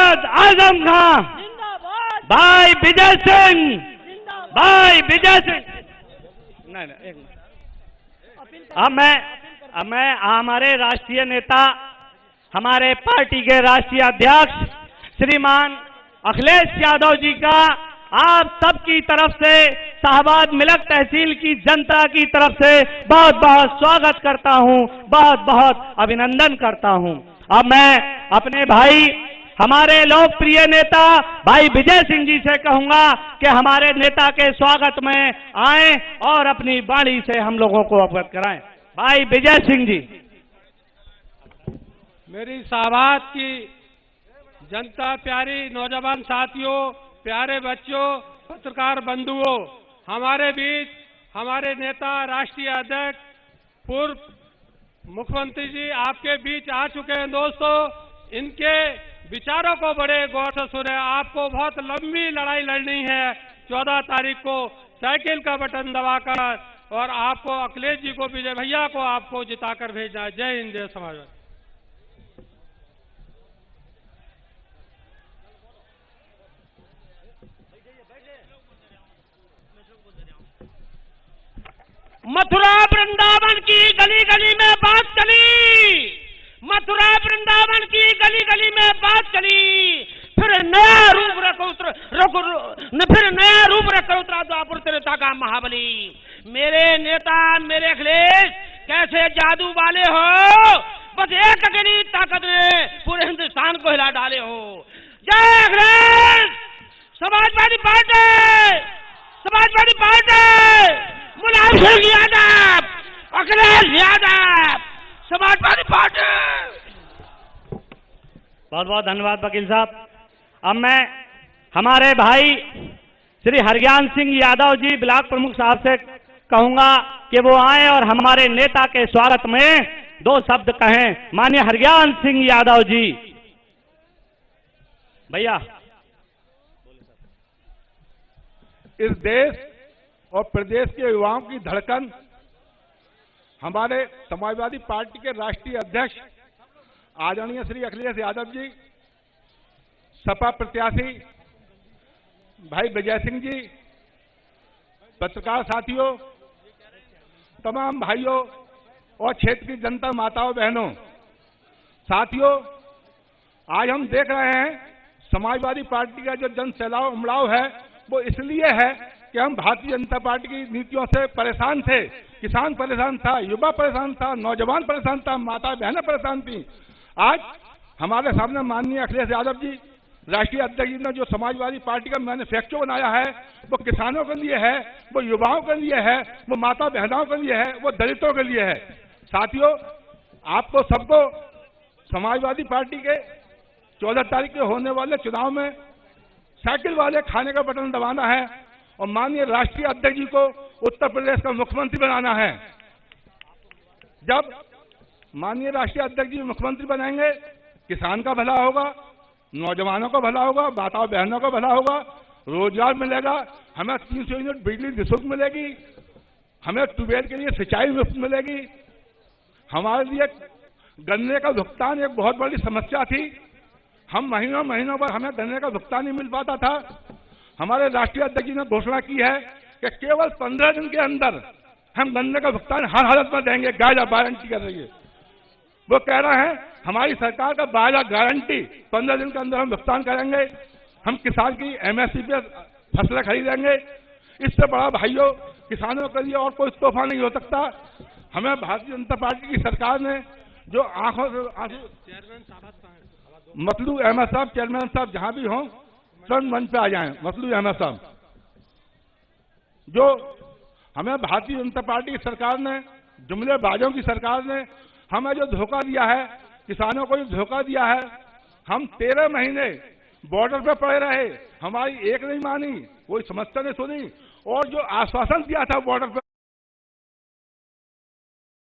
जिंदाबाद आजम खां, भाई विजय सिंह, भाई विजय सिंह। नहीं, एक अब मैं हमारे राष्ट्रीय नेता, हमारे पार्टी के राष्ट्रीय अध्यक्ष श्रीमान अखिलेश यादव जी का आप सबकी तरफ से, शाहबाद मिलक तहसील की जनता की तरफ से बहुत बहुत स्वागत करता हूं, बहुत बहुत अभिनंदन करता हूं। अब मैं अपने भाई, हमारे लोकप्रिय नेता भाई विजय सिंह जी से कहूंगा कि हमारे नेता के स्वागत में आए और अपनी वाणी से हम लोगों को अवगत कराएं। भाई विजय सिंह जी। मेरी शाहबाद की जनता, प्यारी नौजवान साथियों, प्यारे बच्चों, पत्रकार बंधुओं, हमारे बीच हमारे नेता, राष्ट्रीय अध्यक्ष, पूर्व मुख्यमंत्री जी आपके बीच आ चुके हैं। दोस्तों, इनके विचारों को बड़े गौर से सुने। आपको बहुत लंबी लड़ाई लड़नी है 14 तारीख को साइकिल का बटन दबाकर, और आपको अखिलेश जी को, विजय भैया को आपको जिताकर भेजना है। जय हिंद, जय समाजवादी। मथुरा वृंदावन की गली गली में बात चली, मथुरा वृंदावन की गली गली में बात चली, फिर नया रूप रखकर उतरा द्वापर त्रेता का महाबली। मेरे नेता, मेरे अखिलेश कैसे जादू वाले हो, बस एक अकेली ताकत ने पूरे हिंदुस्तान को हिला डाले हो। जय Akhilesh, Samajwadi party, Samajwadi party, Mulayam Singh Yadav, Akhilesh Yadav, Samajwadi party. बहुत बहुत धन्यवाद वकील साहब। अब मैं हमारे भाई श्री हरज्ञान सिंह यादव जी, ब्लॉक प्रमुख साहब से कहूंगा कि वो आए और हमारे नेता के स्वागत में 2 शब्द कहें। माननीय हरज्ञान सिंह यादव जी। भैया, इस देश और प्रदेश के युवाओं की धड़कन हमारे समाजवादी पार्टी के राष्ट्रीय अध्यक्ष आदरणीय श्री अखिलेश यादव जी, सपा प्रत्याशी भाई विजय सिंह जी, पत्रकार साथियों, तमाम भाइयों और क्षेत्र की जनता, माताओं बहनों, साथियों, आज हम देख रहे हैं समाजवादी पार्टी का जो जन सैलाब उमड़ाव है वो इसलिए है कि हम भारतीय जनता पार्टी की नीतियों से परेशान थे। किसान परेशान था, युवा परेशान था, नौजवान परेशान था, माता बहनें परेशान थी। आज हमारे सामने माननीय अखिलेश यादव जी, राष्ट्रीय अध्यक्ष जी ने जो समाजवादी पार्टी का मैनिफेस्टो बनाया है वो किसानों के लिए है, वो युवाओं के लिए है, वो माता बहनों के लिए है, वो दलितों के लिए है। साथियों, आपको सबको समाजवादी पार्टी के 14 तारीख के होने वाले चुनाव में साइकिल वाले खाने का बटन दबाना है और माननीय राष्ट्रीय अध्यक्ष जी को उत्तर प्रदेश का मुख्यमंत्री बनाना है। जब माननीय राष्ट्रीय अध्यक्ष जी मुख्यमंत्री बनेंगे, किसान का भला होगा, नौजवानों का भला होगा, माताओं बहनों का भला होगा, रोजगार मिलेगा, हमें 300 यूनिट बिजली निःशुल्क मिलेगी, हमें ट्यूबवेल के लिए सिंचाई मुफ्त मिलेगी। हमारे लिए गन्ने का भुगतान एक बहुत बड़ी समस्या थी। हम महीनों पर हमें गन्ने का भुगतान नहीं मिल पाता था। हमारे राष्ट्रीय अध्यक्ष जी ने घोषणा की है कि केवल 15 दिन के अंदर हम गन्ने का भुगतान हर हालत में देंगे, गारंटी कर रही है। वो कह रहे हैं हमारी सरकार का 12 गारंटी 15 दिन के अंदर हम भुगतान करेंगे। हम किसान की MSP पे फसलें खरीदेंगे। इससे बड़ा भाइयों किसानों के लिए और कोई तोहफा नहीं हो सकता। हमें भारतीय जनता पार्टी की सरकार ने जो आंखों से मतलू अहमद साहब, चेयरमैन साहब जहां भी हों तुरंत मंच पे आ जाएं। मतलू अहमद साहब, जो हमें भारतीय जनता पार्टी की सरकार ने, जुमलेबाजों की सरकार ने हमें जो धोखा दिया है, किसानों को जो धोखा दिया है। हम 13 महीने बॉर्डर पे पड़े रहे, हमारी एक नहीं मानी, कोई समस्या नहीं सुनी, और जो आश्वासन दिया था बॉर्डर पे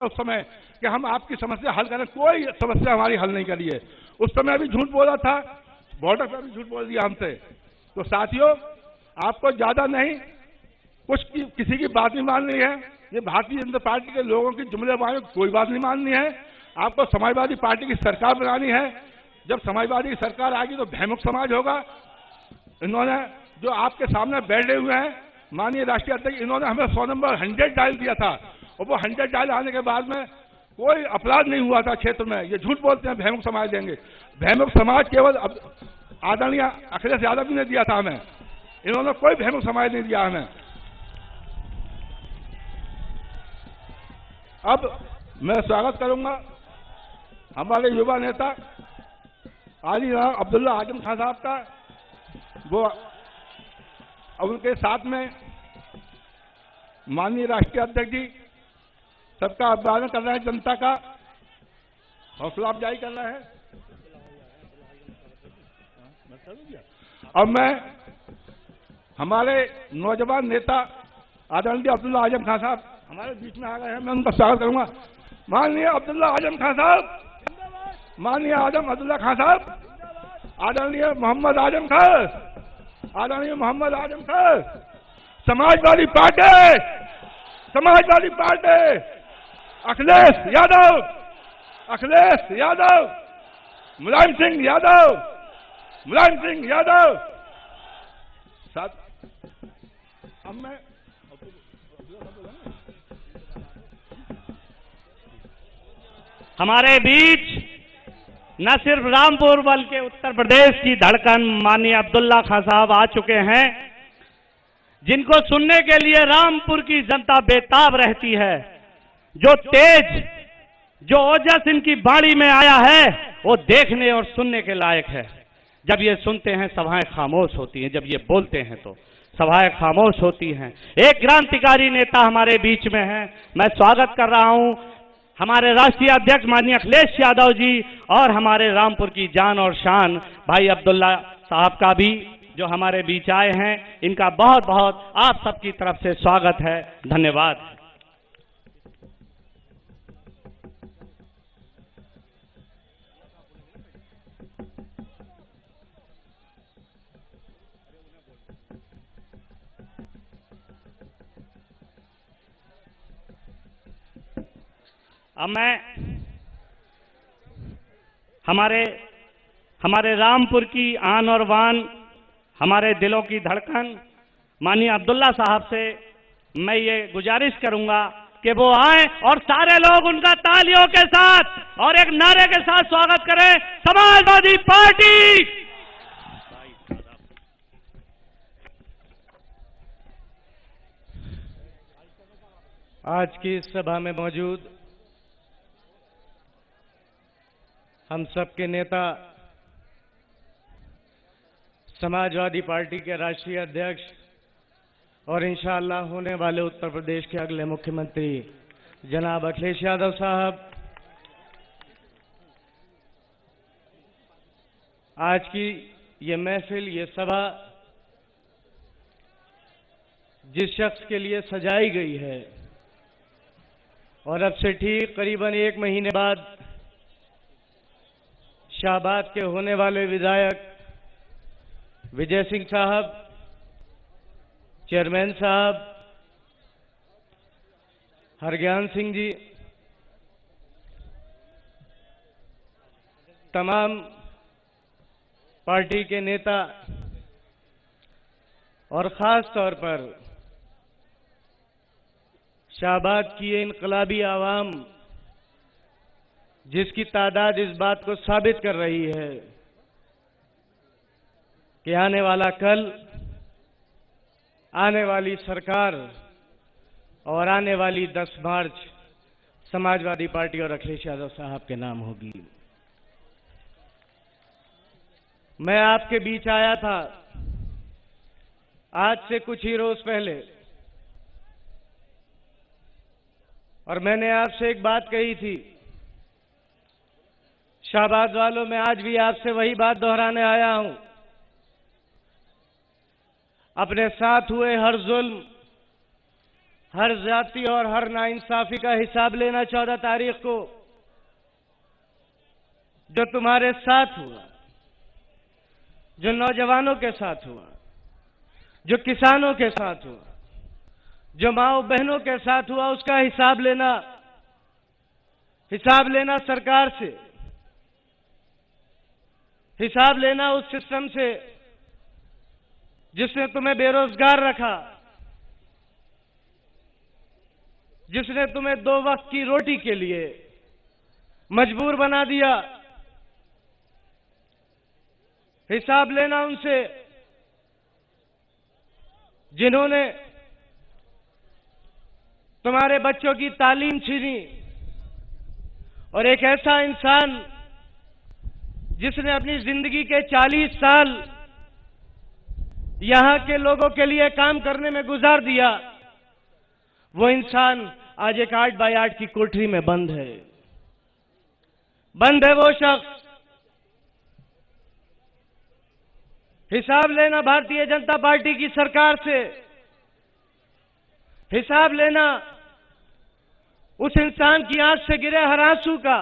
उस समय कि हम आपकी समस्या हल करें, कोई समस्या हमारी हल नहीं करी है। उस समय भी झूठ बोला था, बॉर्डर पर भी झूठ बोल दिया हमसे। तो साथियों, आपको ज्यादा नहीं, कुछ किसी की बात नहीं माननी है। ये भारतीय जनता पार्टी के लोगों की जुमलेबाजी कोई बात नहीं माननी है। आपको समाजवादी पार्टी की सरकार बनानी है। जब समाजवादी की सरकार आएगी तो भैमुख समाज होगा। इन्होंने जो आपके सामने बैठे हुए हैं माननीय राष्ट्रीय अध्यक्ष, इन्होंने हमें 100 नंबर 100 डायल दिया था और वो 100 डायल आने के बाद में कोई अपराध नहीं हुआ था क्षेत्र में। ये झूठ बोलते हैं भैमुख समाज देंगे। भैमुख समाज केवल आदरणीय अखिलेश यादव जी ने दिया था हमें, इन्होंने कोई भैमुख समाज नहीं दिया हमें। अब मैं स्वागत करूंगा हमारे युवा नेता आली अब्दुल्ला आजम खान साहब का। वो उनके साथ में माननीय राष्ट्रीय अध्यक्ष जी सबका अभिवादन कर रहे हैं, जनता का हौसला अफजाई कर रहे हैं। अब मैं हमारे नौजवान नेता आदरणीय अब्दुल्ला आजम खान साहब हमारे बीच में आ गए हैं, मैं उनका स्वागत करूंगा। माननीय अब्दुल्ला आजम खान साहब, माननीय अब्दुल्ला खान साहब, आदरणीय मोहम्मद आजम खान, आदरणीय मोहम्मद आजम खान, समाजवादी पार्टी, समाजवादी पार्टी, अखिलेश यादव, अखिलेश यादव, मुलायम सिंह यादव, मुलायम सिंह यादव। साथ अब मैं हमारे बीच न सिर्फ रामपुर बल्कि उत्तर प्रदेश की धड़कन माननीय अब्दुल्ला खान साहब आ चुके हैं, जिनको सुनने के लिए रामपुर की जनता बेताब रहती है। जो तेज, जो ओजस इनकी बाणी में आया है वो देखने और सुनने के लायक है। जब ये सुनते हैं सभाएं खामोश होती हैं, जब ये बोलते हैं तो सभाएं खामोश होती हैं। एक क्रांतिकारी नेता हमारे बीच में है। मैं स्वागत कर रहा हूं हमारे राष्ट्रीय अध्यक्ष माननीय अखिलेश यादव जी और हमारे रामपुर की जान और शान भाई अब्दुल्ला साहब का भी, जो हमारे बीच आए हैं। इनका बहुत बहुत आप सबकी तरफ से स्वागत है। धन्यवाद। अब मैं हमारे रामपुर की आन और वान, हमारे दिलों की धड़कन माननीय अब्दुल्ला साहब से मैं ये गुजारिश करूंगा कि वो आए और सारे लोग उनका तालियों के साथ और एक नारे के साथ स्वागत करें, समाजवादी पार्टी। आज की इस सभा में मौजूद हम सबके नेता, समाजवादी पार्टी के राष्ट्रीय अध्यक्ष और इंशाअल्लाह होने वाले उत्तर प्रदेश के अगले मुख्यमंत्री जनाब अखिलेश यादव साहब, आज की ये महफिल, ये सभा जिस शख्स के लिए सजाई गई है और अब से ठीक करीबन 1 महीने बाद शाहबाद के होने वाले विधायक विजय सिंह साहब, चेयरमैन साहब हरज्ञान सिंह जी, तमाम पार्टी के नेता और खास तौर पर शाहबाद की ये इनकलाबी आवाम, जिसकी तादाद इस बात को साबित कर रही है कि आने वाला कल, आने वाली सरकार और आने वाली 10 मार्च समाजवादी पार्टी और अखिलेश यादव साहब के नाम होगी। मैं आपके बीच आया था आज से कुछ ही रोज पहले और मैंने आपसे एक बात कही थी। शाहबाद वालों, मैं आज भी आपसे वही बात दोहराने आया हूं। अपने साथ हुए हर जुल्म, हर जाति और हर नाइंसाफी का हिसाब लेना 14 तारीख को, जो तुम्हारे साथ हुआ, जो नौजवानों के साथ हुआ, जो किसानों के साथ हुआ, जो माओ बहनों के साथ हुआ, उसका हिसाब लेना सरकार से। हिसाब लेना उस सिस्टम से जिसने तुम्हें बेरोजगार रखा, जिसने तुम्हें 2 वक्त की रोटी के लिए मजबूर बना दिया। हिसाब लेना उनसे जिन्होंने तुम्हारे बच्चों की तालीम छीनी, और एक ऐसा इंसान जिसने अपनी जिंदगी के 40 साल यहां के लोगों के लिए काम करने में गुजार दिया, वो इंसान आज एक 8 बाय 8 की कोठरी में बंद है। बंद है वो शख्स। हिसाब लेना भारतीय जनता पार्टी की सरकार से, हिसाब लेना उस इंसान की आंख से गिरे हर आंसू का,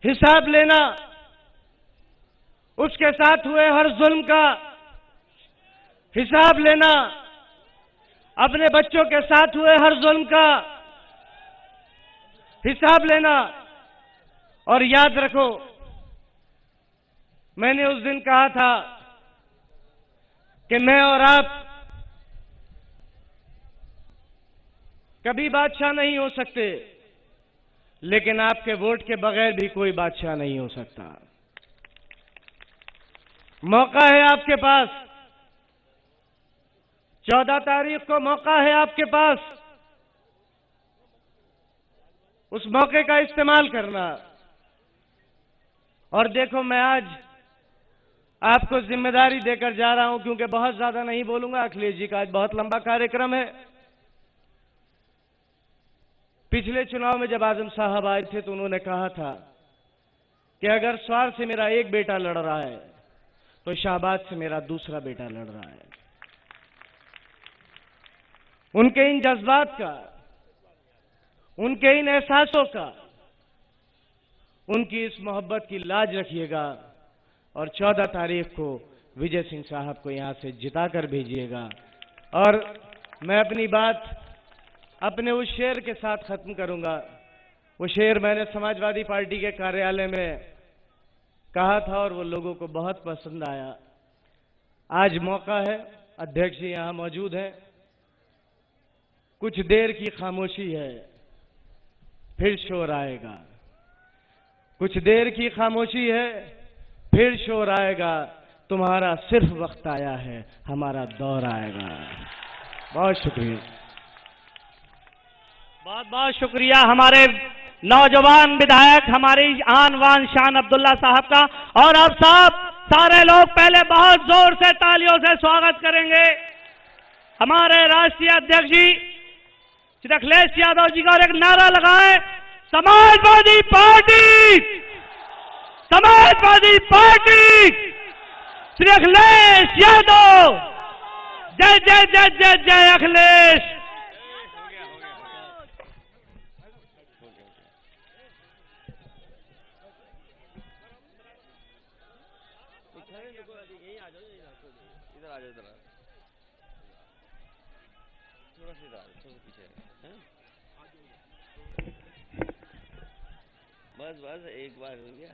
हिसाब लेना उसके साथ हुए हर जुल्म का, हिसाब लेना अपने बच्चों के साथ हुए हर जुल्म का, हिसाब लेना। और याद रखो, मैंने उस दिन कहा था कि मैं और आप कभी बादशाह नहीं हो सकते, लेकिन आपके वोट के बगैर भी कोई बादशाह नहीं हो सकता। मौका है आपके पास, 14 तारीख को मौका है आपके पास। उस मौके का इस्तेमाल करना। और देखो, मैं आज आपको जिम्मेदारी देकर जा रहा हूं, क्योंकि बहुत ज्यादा नहीं बोलूंगा। अखिलेश जी का आज बहुत लंबा कार्यक्रम है। पिछले चुनाव में जब आजम साहब आए थे तो उन्होंने कहा था कि अगर स्वार से मेरा एक बेटा लड़ रहा है तो शाहबाद से मेरा दूसरा बेटा लड़ रहा है। उनके इन जज्बात का, उनके इन एहसासों का, उनकी इस मोहब्बत की लाज रखिएगा और 14 तारीख को विजय सिंह साहब को यहां से जिताकर भेजिएगा। और मैं अपनी बात अपने उस शेर के साथ खत्म करूंगा। वो शेर मैंने समाजवादी पार्टी के कार्यालय में कहा था और वो लोगों को बहुत पसंद आया। आज मौका है, अध्यक्ष जी यहां मौजूद हैं। कुछ देर की खामोशी है, फिर शोर आएगा। कुछ देर की खामोशी है, फिर शोर आएगा। तुम्हारा सिर्फ वक्त आया है, हमारा दौर आएगा। बहुत शुक्रिया। बहुत बहुत शुक्रिया हमारे नौजवान विधायक, हमारी आन वान शान अब्दुल्ला साहब का। और अब सारे लोग पहले बहुत जोर से तालियों से स्वागत करेंगे हमारे राष्ट्रीय अध्यक्ष जी श्री अखिलेश यादव जी का। और एक नारा लगाए, समाजवादी पार्टी, समाजवादी पार्टी, श्री अखिलेश यादव, जय जय जय जय जय अखिलेश। बस एक बार हो गया।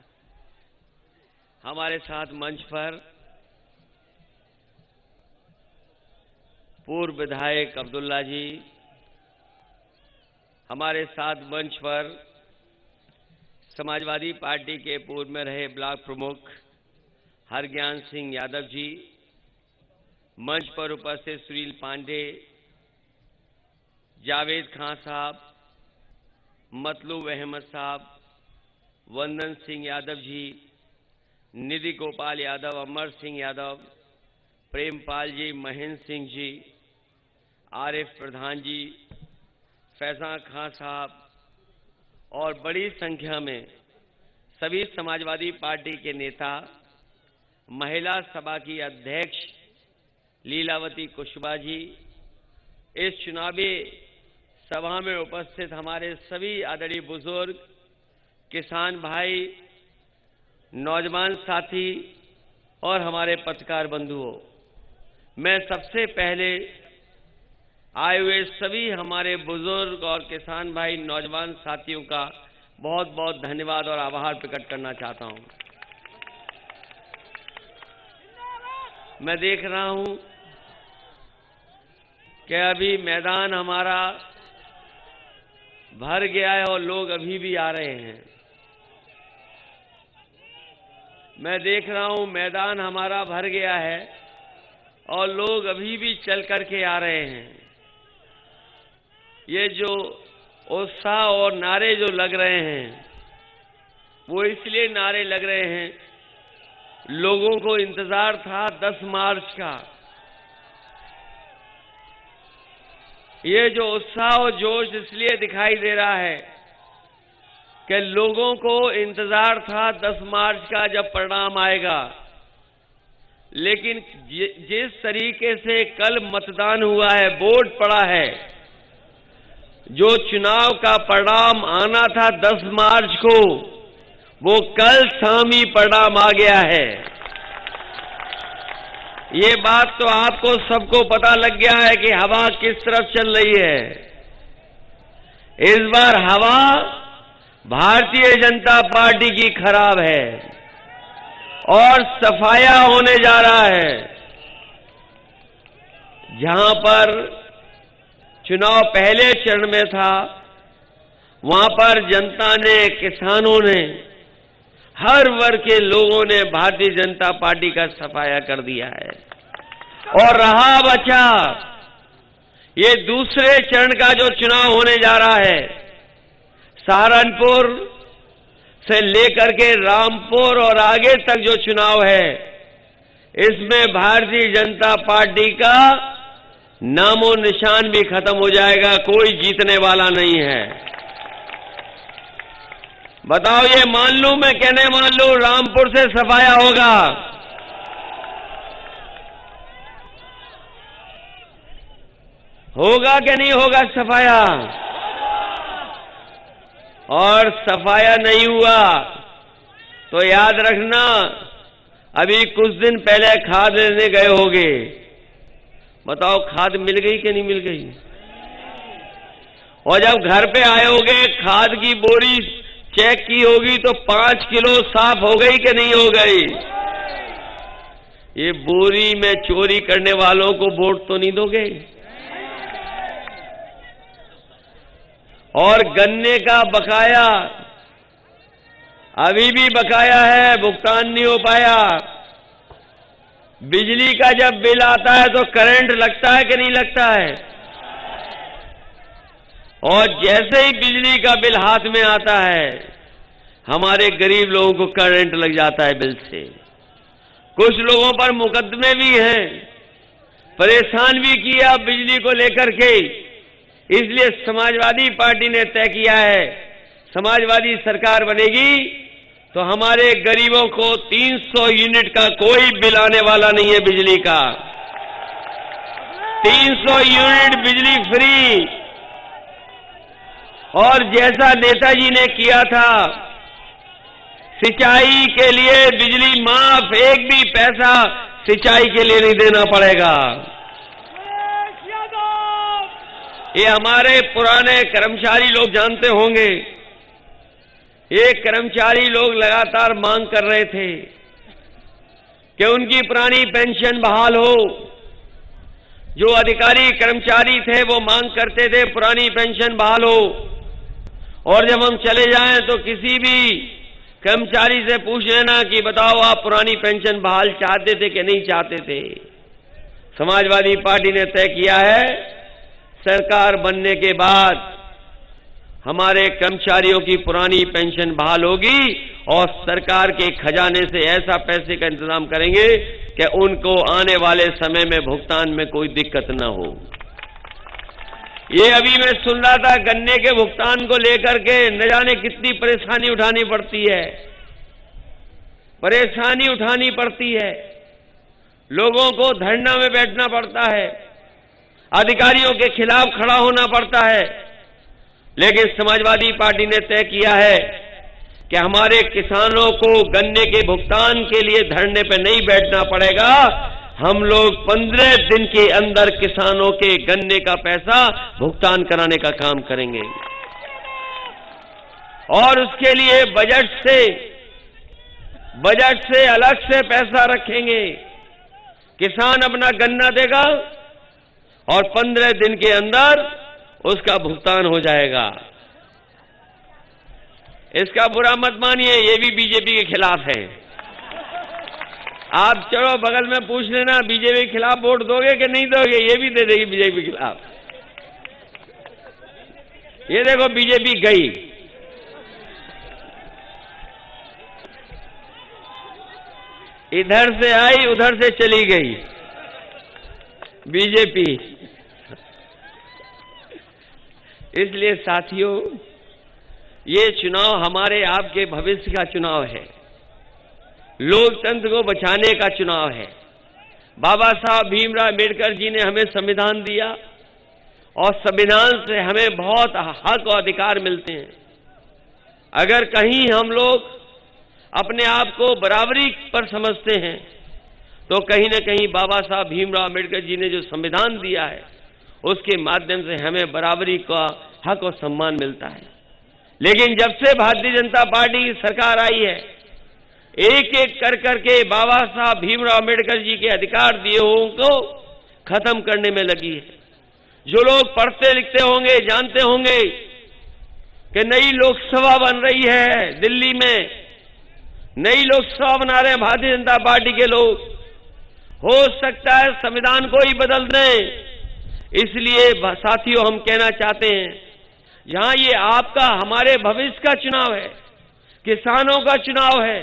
हमारे साथ मंच पर पूर्व विधायक अब्दुल्ला जी, हमारे साथ मंच पर समाजवादी पार्टी के पूर्व में रहे ब्लॉक प्रमुख हरज्ञान सिंह यादव जी, मंच पर उपस्थित सुनील पांडे, जावेद खान साहब, मतलूब अहमद साहब, वंदन सिंह यादव जी, निधि गोपाल यादव, अमर सिंह यादव, प्रेमपाल जी, महेंद्र सिंह जी, आरिफ प्रधान जी, फैजान खान साहब और बड़ी संख्या में सभी समाजवादी पार्टी के नेता, महिला सभा की अध्यक्ष लीलावती कुशवाहा जी, इस चुनावी सभा में उपस्थित हमारे सभी आदरणीय बुजुर्ग, किसान भाई, नौजवान साथी और हमारे पत्रकार बंधुओं, मैं सबसे पहले आए हुए सभी हमारे बुजुर्ग और किसान भाई, नौजवान साथियों का बहुत बहुत धन्यवाद और आभार प्रकट करना चाहता हूं। मैं देख रहा हूं कि अभी मैदान हमारा भर गया है और लोग अभी भी आ रहे हैं। मैं देख रहा हूं मैदान हमारा भर गया है और लोग अभी भी चल करके आ रहे हैं। ये जो उत्साह और नारे जो लग रहे हैं वो इसलिए नारे लग रहे हैं, लोगों को इंतजार था 10 मार्च का। ये जो उत्साह और जोश इसलिए दिखाई दे रहा है कि लोगों को इंतजार था 10 मार्च का जब परिणाम आएगा, लेकिन जिस तरीके से कल मतदान हुआ है, वोट पड़ा है, जो चुनाव का परिणाम आना था 10 मार्च को, वो कल शाम ही परिणाम आ गया है। ये बात तो आपको सबको पता लग गया है कि हवा किस तरफ चल रही है। इस बार हवा भारतीय जनता पार्टी की खराब है और सफाया होने जा रहा है। जहां पर चुनाव पहले चरण में था, वहां पर जनता ने, किसानों ने, हर वर्ग के लोगों ने भारतीय जनता पार्टी का सफाया कर दिया है। और रहा बचा ये दूसरे चरण का जो चुनाव होने जा रहा है, सहारनपुर से लेकर के रामपुर और आगे तक जो चुनाव है, इसमें भारतीय जनता पार्टी का नामो निशान भी खत्म हो जाएगा, कोई जीतने वाला नहीं है। बताओ, ये मान लूं मैं, कहने मान लूं रामपुर से सफाया होगा, होगा कि नहीं होगा सफाया? और सफाया नहीं हुआ तो याद रखना, अभी कुछ दिन पहले खाद लेने गए होगे। बताओ, खाद मिल गई कि नहीं मिल गई? और जब घर पे आए होगे, खाद की बोरी चेक की होगी तो 5 किलो साफ हो गई कि नहीं हो गई? ये बोरी में चोरी करने वालों को वोट तो नहीं दोगे? और गन्ने का बकाया अभी भी बकाया है, भुगतान नहीं हो पाया। बिजली का जब बिल आता है तो करंट लगता है कि नहीं लगता है? और जैसे ही बिजली का बिल हाथ में आता है, हमारे गरीब लोगों को करंट लग जाता है बिल से। कुछ लोगों पर मुकदमे भी हैं, परेशान भी किया बिजली को लेकर के। इसलिए समाजवादी पार्टी ने तय किया है, समाजवादी सरकार बनेगी तो हमारे गरीबों को 300 यूनिट का कोई बिल आने वाला नहीं है बिजली का। 300 यूनिट बिजली फ्री। और जैसा नेताजी ने किया था, सिंचाई के लिए बिजली माफ, एक भी पैसा सिंचाई के लिए नहीं देना पड़ेगा। ये हमारे पुराने कर्मचारी लोग जानते होंगे, ये कर्मचारी लोग लगातार मांग कर रहे थे कि उनकी पुरानी पेंशन बहाल हो। जो अधिकारी कर्मचारी थे वो मांग करते थे पुरानी पेंशन बहाल हो। और जब हम चले जाएं तो किसी भी कर्मचारी से पूछ लेना कि बताओ आप पुरानी पेंशन बहाल चाहते थे कि नहीं चाहते थे। समाजवादी पार्टी ने तय किया है, सरकार बनने के बाद हमारे कर्मचारियों की पुरानी पेंशन बहाल होगी और सरकार के खजाने से ऐसा पैसे का इंतजाम करेंगे कि उनको आने वाले समय में भुगतान में कोई दिक्कत न हो। ये अभी मैं सुन रहा था, गन्ने के भुगतान को लेकर के न जाने कितनी परेशानी उठानी पड़ती है, परेशानी उठानी पड़ती है, लोगों को धरना में बैठना पड़ता है, अधिकारियों के खिलाफ खड़ा होना पड़ता है। लेकिन समाजवादी पार्टी ने तय किया है कि हमारे किसानों को गन्ने के भुगतान के लिए धरने पर नहीं बैठना पड़ेगा। हम लोग 15 दिन के अंदर किसानों के गन्ने का पैसा भुगतान कराने का काम करेंगे और उसके लिए बजट से अलग से पैसा रखेंगे। किसान अपना गन्ना देगा और 15 दिन के अंदर उसका भुगतान हो जाएगा। इसका बुरा मत मानिए, ये भी बीजेपी के खिलाफ है। आप चलो बगल में पूछ लेना, बीजेपी के खिलाफ वोट दोगे कि नहीं दोगे? ये भी दे देगी बीजेपी के खिलाफ। ये देखो बीजेपी गई। इधर से आई उधर से चली गई बीजेपी। इसलिए साथियों, ये चुनाव हमारे आपके भविष्य का चुनाव है, लोकतंत्र को बचाने का चुनाव है। बाबा साहब भीमराव अम्बेडकर जी ने हमें संविधान दिया और संविधान से हमें बहुत हक और अधिकार मिलते हैं। अगर कहीं हम लोग अपने आप को बराबरी पर समझते हैं तो कहीं न कहीं बाबा साहब भीमराव अम्बेडकर जी ने जो संविधान दिया है उसके माध्यम से हमें बराबरी का हक और सम्मान मिलता है। लेकिन जब से भारतीय जनता पार्टी की सरकार आई है, एक एक कर करके बाबा साहब भीमराव अम्बेडकर जी के अधिकार दिए हुओं को खत्म करने में लगी है। जो लोग पढ़ते लिखते होंगे जानते होंगे कि नई लोकसभा बन रही है दिल्ली में, नई लोकसभा बना रहे हैं भारतीय जनता पार्टी के लोग। हो सकता है संविधान को ही बदल दें। इसलिए साथियों, हम कहना चाहते हैं, जहां ये आपका हमारे भविष्य का चुनाव है, किसानों का चुनाव है,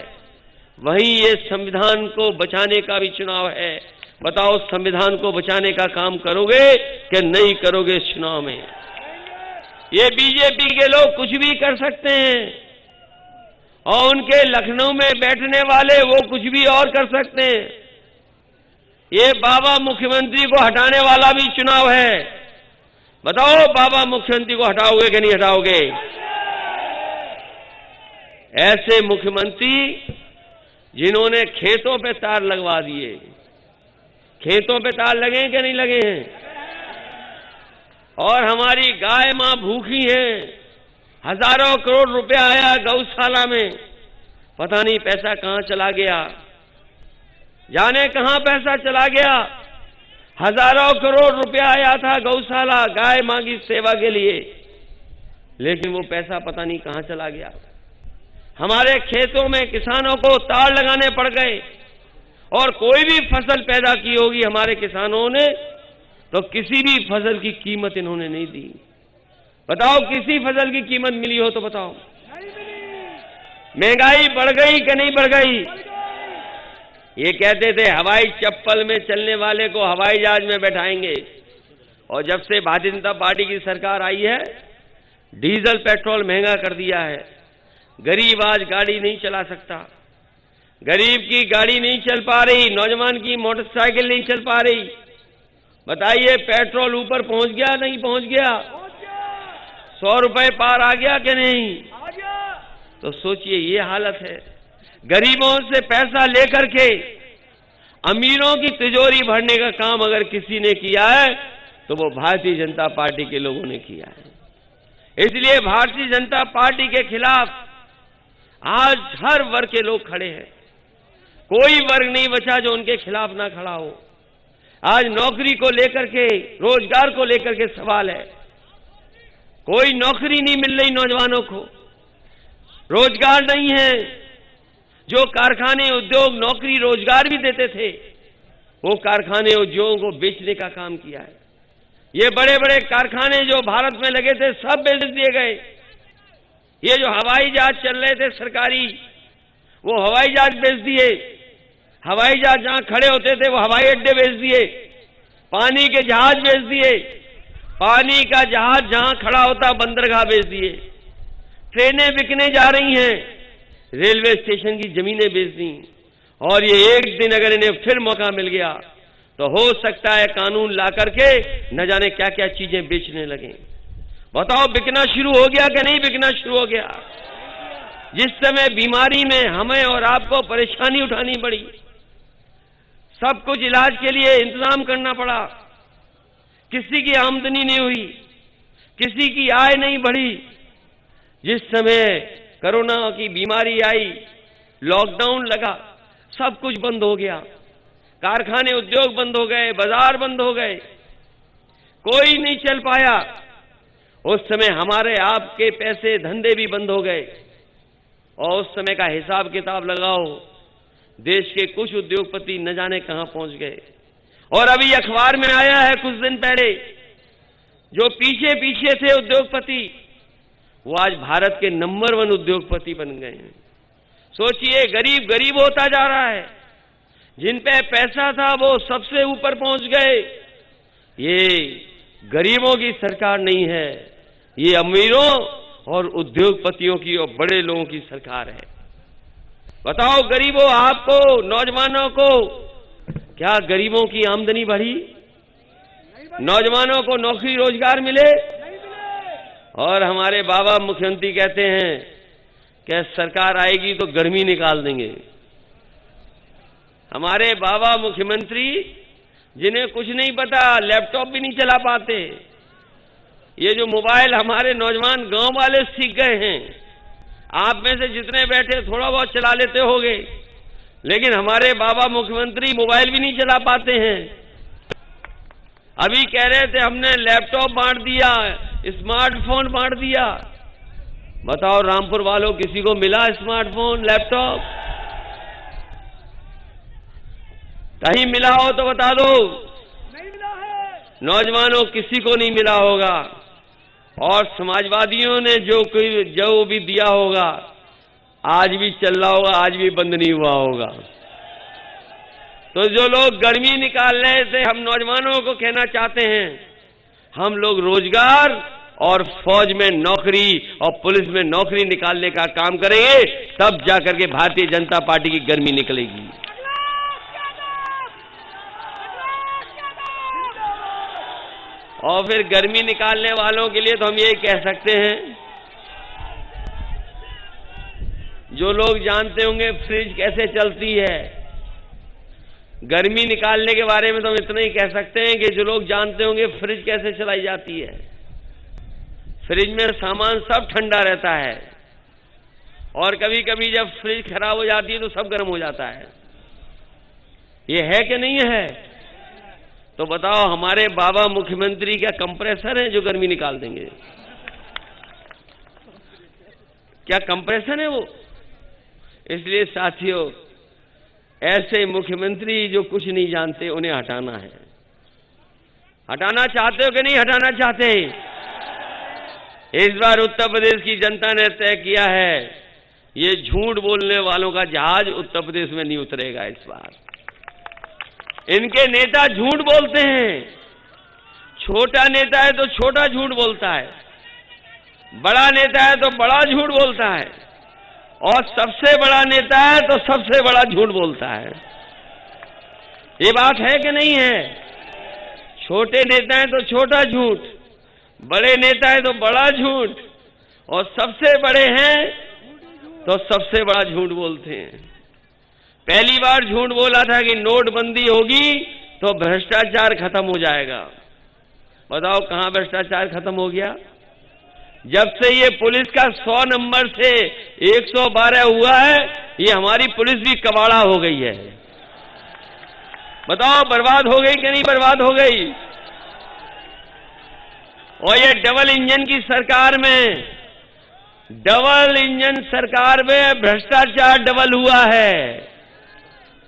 वहीं ये संविधान को बचाने का भी चुनाव है। बताओ, संविधान को बचाने का काम करोगे कि नहीं करोगे इस चुनाव में? ये बीजेपी के लोग कुछ भी कर सकते हैं और उनके लखनऊ में बैठने वाले वो कुछ भी और कर सकते हैं। ये बाबा मुख्यमंत्री को हटाने वाला भी चुनाव है। बताओ, बाबा मुख्यमंत्री को हटाओगे कि नहीं हटाओगे? ऐसे मुख्यमंत्री जिन्होंने खेतों पे तार लगवा दिए, खेतों पे तार लगे कि नहीं लगे हैं? और हमारी गाय मां भूखी है, हजारों करोड़ रुपया आया गौशाला में, पता नहीं पैसा कहां चला गया, जाने कहां पैसा चला गया। हजारों करोड़ रुपया आया था गौशाला गाय मां की सेवा के लिए, लेकिन वो पैसा पता नहीं कहां चला गया। हमारे खेतों में किसानों को तार लगाने पड़ गए और कोई भी फसल पैदा की होगी हमारे किसानों ने तो किसी भी फसल की कीमत इन्होंने नहीं दी। बताओ, किसी फसल की कीमत मिली हो तो बताओ। महंगाई बढ़ गई कि नहीं बढ़ गई? ये कहते थे हवाई चप्पल में चलने वाले को हवाई जहाज में बैठाएंगे, और जब से भारतीय जनता पार्टी की सरकार आई है डीजल पेट्रोल महंगा कर दिया है। गरीब आज गाड़ी नहीं चला सकता, गरीब की गाड़ी नहीं चल पा रही, नौजवान की मोटरसाइकिल नहीं चल पा रही। बताइए, पेट्रोल ऊपर पहुंच गया नहीं पहुंच गया? 100 रुपए पार आ गया कि नहीं? तो सोचिए, ये हालत है। गरीबों से पैसा लेकर के अमीरों की तिजोरी भरने का काम अगर किसी ने किया है तो वो भारतीय जनता पार्टी के लोगों ने किया है। इसलिए भारतीय जनता पार्टी के खिलाफ आज हर वर्ग के लोग खड़े हैं। कोई वर्ग नहीं बचा जो उनके खिलाफ ना खड़ा हो। आज नौकरी को लेकर के, रोजगार को लेकर के सवाल है। कोई नौकरी नहीं मिल रही नौजवानों को, रोजगार नहीं है। जो कारखाने उद्योग नौकरी रोजगार भी देते थे वो कारखाने उद्योगों को बेचने का काम किया है। ये बड़े बड़े कारखाने जो भारत में लगे थे सब बेच दिए गए। ये जो हवाई जहाज चल रहे थे सरकारी, वो हवाई जहाज बेच दिए। हवाई जहाज जहां खड़े होते थे वो हवाई अड्डे बेच दिए। पानी के जहाज बेच दिए। पानी का जहाज जहां खड़ा होता बंदरगाह बेच दिए। ट्रेनें बिकने जा रही हैं, रेलवे स्टेशन की जमीनें बेच दी। और ये एक दिन अगर इन्हें फिर मौका मिल गया तो हो सकता है कानून ला करके न जाने क्या क्या चीजें बेचने लगे। बताओ, बिकना शुरू हो गया कि नहीं बिकना शुरू हो गया? जिस समय बीमारी में हमें और आपको परेशानी उठानी पड़ी, सब कुछ इलाज के लिए इंतजाम करना पड़ा, किसी की आमदनी नहीं हुई, किसी की आय नहीं बढ़ी। जिस समय कोरोना की बीमारी आई, लॉकडाउन लगा, सब कुछ बंद हो गया। कारखाने उद्योग बंद हो गए, बाजार बंद हो गए, कोई नहीं चल पाया। उस समय हमारे आपके पैसे धंधे भी बंद हो गए और उस समय का हिसाब किताब लगाओ, देश के कुछ उद्योगपति न जाने कहां पहुंच गए। और अभी अखबार में आया है कुछ दिन पहले, जो पीछे पीछे थे उद्योगपति, वो आज भारत के नंबर 1 उद्योगपति बन गए हैं। सोचिए, गरीब गरीब होता जा रहा है, जिन पे पैसा था वो सबसे ऊपर पहुंच गए। ये गरीबों की सरकार नहीं है, ये अमीरों और उद्योगपतियों की और बड़े लोगों की सरकार है। बताओ गरीबों, आपको, नौजवानों को, क्या गरीबों की आमदनी बढ़ी? नौजवानों को नौकरी रोजगार मिले? और हमारे बाबा मुख्यमंत्री कहते हैं कि सरकार आएगी तो गर्मी निकाल देंगे। हमारे बाबा मुख्यमंत्री, जिन्हें कुछ नहीं पता, लैपटॉप भी नहीं चला पाते। ये जो मोबाइल हमारे नौजवान गांव वाले सीख गए हैं, आप में से जितने बैठे थोड़ा बहुत चला लेते होंगे, लेकिन हमारे बाबा मुख्यमंत्री मोबाइल भी नहीं चला पाते हैं। अभी कह रहे थे हमने लैपटॉप बांट दिया, स्मार्टफोन बांट दिया। बताओ रामपुर वालों, किसी को मिला स्मार्टफोन, लैपटॉप? कहीं मिला हो तो बता दो। नहीं मिला है। नौजवानों, किसी को नहीं मिला होगा। और समाजवादियों ने जो भी दिया होगा, आज भी चल रहा होगा, आज भी बंद नहीं हुआ होगा। तो जो लोग गर्मी निकाल रहे थे, हम नौजवानों को कहना चाहते हैं, हम लोग रोजगार और फौज में नौकरी और पुलिस में नौकरी निकालने का काम करेंगे, तब जाकर के भारतीय जनता पार्टी की गर्मी निकलेगी। और फिर गर्मी निकालने वालों के लिए तो हम ये कह सकते हैं, जो लोग जानते होंगे फ्रिज कैसे चलती है, गर्मी निकालने के बारे में तो हम इतना ही कह सकते हैं कि जो लोग जानते होंगे फ्रिज कैसे चलाई जाती है। फ्रिज में सामान सब ठंडा रहता है और कभी कभी जब फ्रिज खराब हो जाती है तो सब गर्म हो जाता है। ये है कि नहीं है? तो बताओ, हमारे बाबा मुख्यमंत्री क्या कंप्रेसर है जो गर्मी निकाल देंगे? क्या कंप्रेसर है वो? इसलिए साथियों, ऐसे मुख्यमंत्री जो कुछ नहीं जानते, उन्हें हटाना है। हटाना चाहते हो कि नहीं हटाना चाहते? इस बार उत्तर प्रदेश की जनता ने तय किया है, ये झूठ बोलने वालों का जहाज उत्तर प्रदेश में नहीं उतरेगा इस बार। इनके नेता झूठ बोलते हैं। छोटा नेता है तो छोटा झूठ बोलता है, बड़ा नेता है तो बड़ा झूठ बोलता है, और सबसे बड़ा नेता है तो सबसे बड़ा झूठ बोलता है। ये बात है कि नहीं है? छोटे नेता है तो छोटा झूठ, बड़े नेता है तो बड़ा झूठ, और सबसे बड़े हैं तो सबसे बड़ा झूठ बोलते हैं। पहली बार झूठ बोला था कि नोटबंदी होगी तो भ्रष्टाचार खत्म हो जाएगा। बताओ, कहां भ्रष्टाचार खत्म हो गया? जब से ये पुलिस का 100 नंबर से 112 हुआ है, ये हमारी पुलिस भी कबाड़ा हो गई है। बताओ, बर्बाद हो गई कि नहीं बर्बाद हो गई? और ये डबल इंजन की सरकार में, डबल इंजन सरकार में भ्रष्टाचार डबल हुआ है।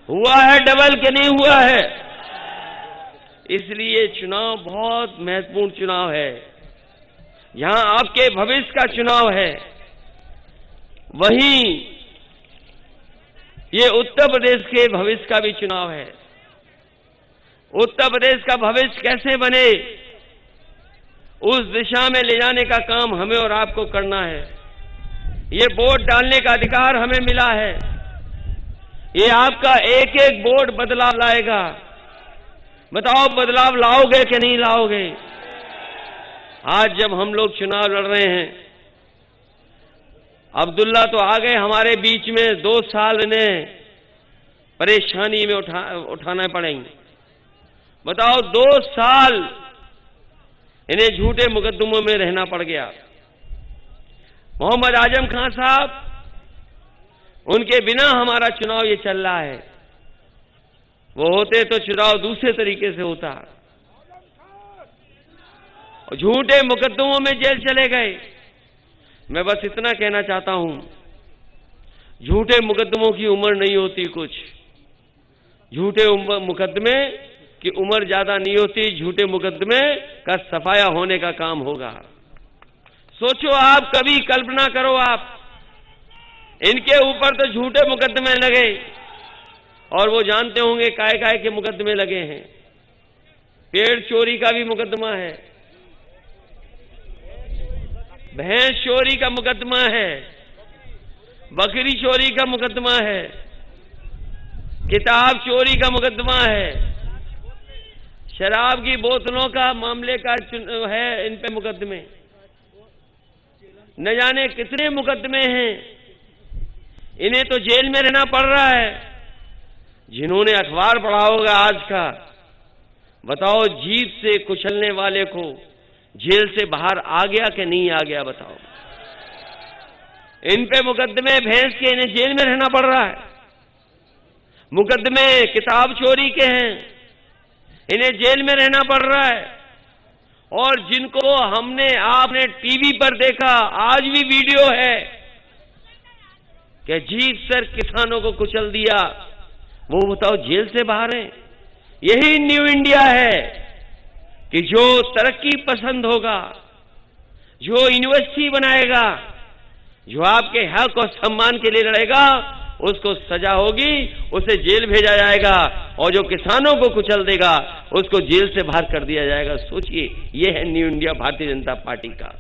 हुआ है डबल के नहीं हुआ है? इसलिए चुनाव बहुत महत्वपूर्ण चुनाव है। यहां आपके भविष्य का चुनाव है, वहीं ये उत्तर प्रदेश के भविष्य का भी चुनाव है। उत्तर प्रदेश का भविष्य कैसे बने, उस दिशा में ले जाने का काम हमें और आपको करना है। ये वोट डालने का अधिकार हमें मिला है। ये आपका एक एक वोट बदलाव लाएगा। बताओ, बदलाव लाओगे कि नहीं लाओगे? आज जब हम लोग चुनाव लड़ रहे हैं, अब्दुल्ला तो आ गए हमारे बीच में, 2 साल इन्हें परेशानी में उठाना पड़ेंगे। बताओ, 2 साल इन्हें झूठे मुकदमों में रहना पड़ गया। मोहम्मद आजम खान साहब, उनके बिना हमारा चुनाव ये चल रहा है। वो होते तो चुनाव दूसरे तरीके से होता। और झूठे मुकदमों में जेल चले गए। मैं बस इतना कहना चाहता हूं, झूठे मुकदमों की उम्र नहीं होती कुछ। झूठे मुकदमे की उम्र ज्यादा नहीं होती। झूठे मुकदमे का सफाया होने का काम होगा। सोचो आप, कभी कल्पना करो आप, इनके ऊपर तो झूठे मुकदमे लगे और वो जानते होंगे काय काय के मुकदमे लगे हैं। पेड़ चोरी का भी मुकदमा है, भैंस चोरी का मुकदमा है, बकरी चोरी का मुकदमा है, किताब चोरी का मुकदमा है, शराब की बोतलों का मामले का है इन पे मुकदमे। न जाने कितने मुकदमे हैं। इन्हें तो जेल में रहना पड़ रहा है। जिन्होंने अखबार पढ़ा होगा आज का, बताओ जीप से कुचलने वाले को जेल से बाहर आ गया कि नहीं आ गया, बताओ। इन पे मुकदमे भैंस के, इन्हें जेल में रहना पड़ रहा है। मुकदमे किताब चोरी के हैं, इन्हें जेल में रहना पड़ रहा है। और जिनको आपने टीवी पर देखा, आज भी वीडियो है कि जीप सर किसानों को कुचल दिया, वो बताओ जेल से बाहर हैं। यही न्यू इंडिया है कि जो तरक्की पसंद होगा, जो यूनिवर्सिटी बनाएगा, जो आपके हक और सम्मान के लिए लड़ेगा, उसको सजा होगी, उसे जेल भेजा जाएगा। और जो किसानों को कुचल देगा, उसको जेल से बाहर कर दिया जाएगा। सोचिए, ये है new India Bharatiya Janata party का।